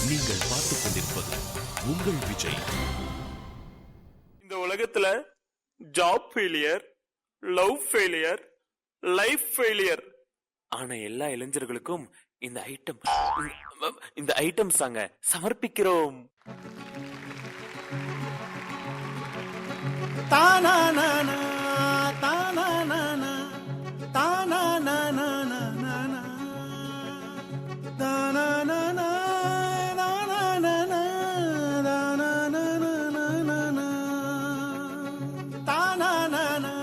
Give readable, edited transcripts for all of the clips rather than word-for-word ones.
நீங்கள் பார்த்துக் கொண்டிருப்பது உங்கள் விஜய். இந்த உலகத்துல job failure, love failure, life failure ஆன எல்லா இளைஞர்களுக்கும் இந்த ஐட்டம் சாங்க சமர்ப்பிக்கிறோம். தானானானா தானானானா தானானானா தானானானா தானானானா தானானானா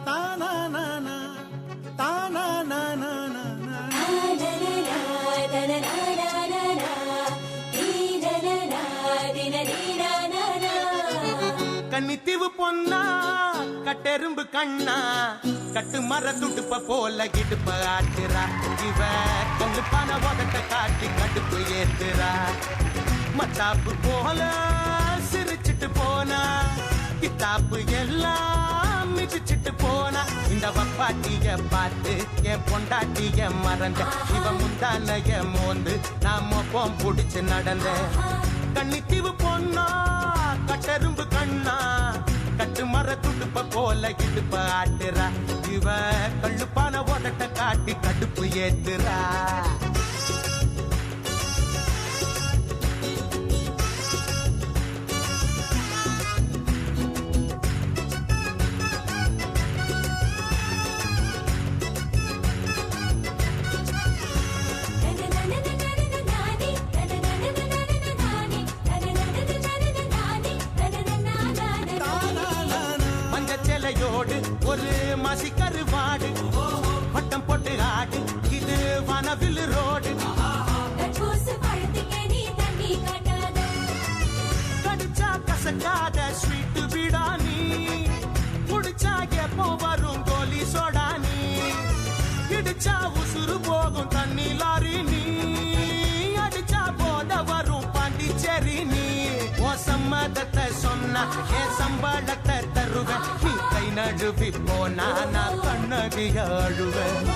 தானானானா தானானானா கன்னித்தீவு பொன்னா கட்டெரும்பு கண்ணா கட்டு மர துடுப்ப போல இடுப்ப ஆட்டுறா இவ கல்லுப்பான உதட்ட காட்டி கடுப்பு ஏத்துறா மத்தாப்பு போல சிரிச்சிட்டு போனா கித்தாப்பு எல்லாம் மிதிச்சிட்டு போனா இந்த வப்பாட்டிய பார்த்து என் பொண்டாட்டிய மறந்த இவ முந்தானைய மோந்து நான் மொப்பம் புடிச்சு நடந்த கன்னித்தீவு பொன்னா கட்டெரும்பு கண்ணா கட்டு மர துடுப்ப போல இடுப்ப ஆட்டுறா இவ கள்ளுப்பான உதட்ட காட்டி கடுப்பு ஏத்துறா. ஒரு மாசி கருவாடு வட்டம் போட்டு ஆடு இது வனவில் ரோடு கடிச்சா கசக்காத ஸ்வீட் பிடானி குடிச்சா எப்போ வரும் கோலி சோடானி இடிச்சா உசுறு போகும் தண்ணி லாரி நீ அடிச்சா போத வரும் பாண்டிச்சேரி நீ ஓ சம்மதத்தை சொன்ன என் சம்பளத்தை தருவேன் நீ கை நழுவி போனா நான் கண்ணகிய அழுவேன்.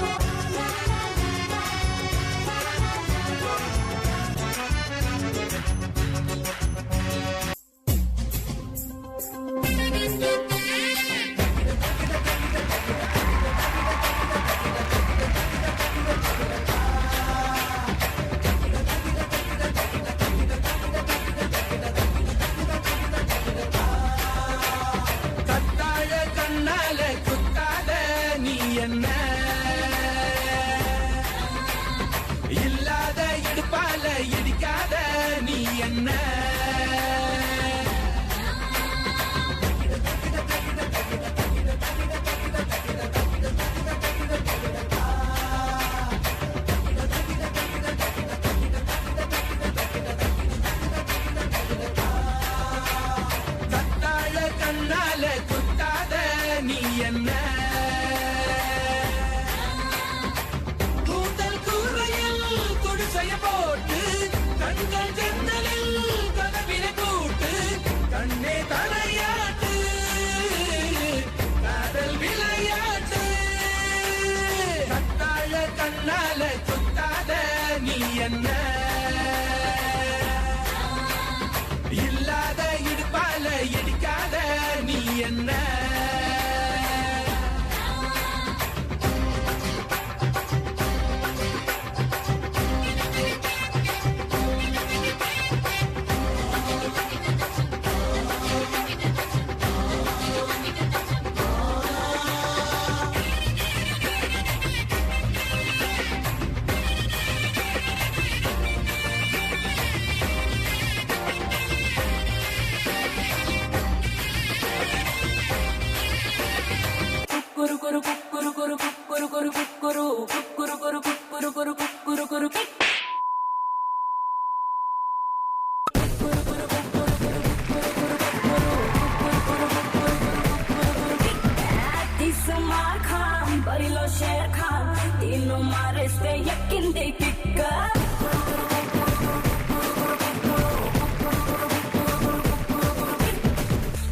இல்லாத இடுப்பால இடிக்காத நீ என்ன கத்தாழ கண்ணால குத்தாத நீ என்ன போட்டு கண்கள் ஜன்னலில் கதவின கூட்டு கண்ணே தலையாட்டு காதல் விளையாட்டு கத்தாழ கண்ணால குத்தாத நீ என்ன இல்லாத இடுப்பால இடிக்காத நீ என்ன शेर खान तीनों मारे से यकीन दे किक्का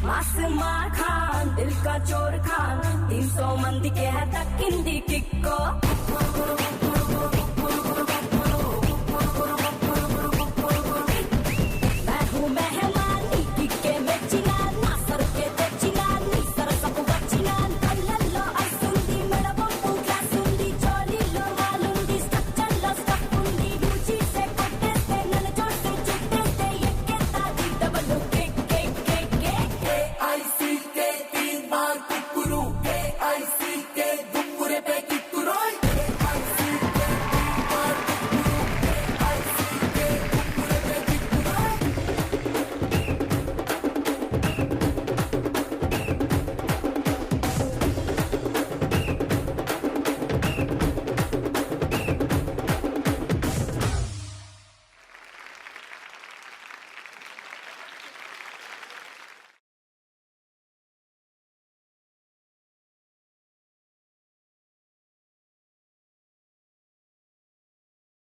मासूमा खान दिल का चोर खान 300 मंदी के है तक किंदी किक्को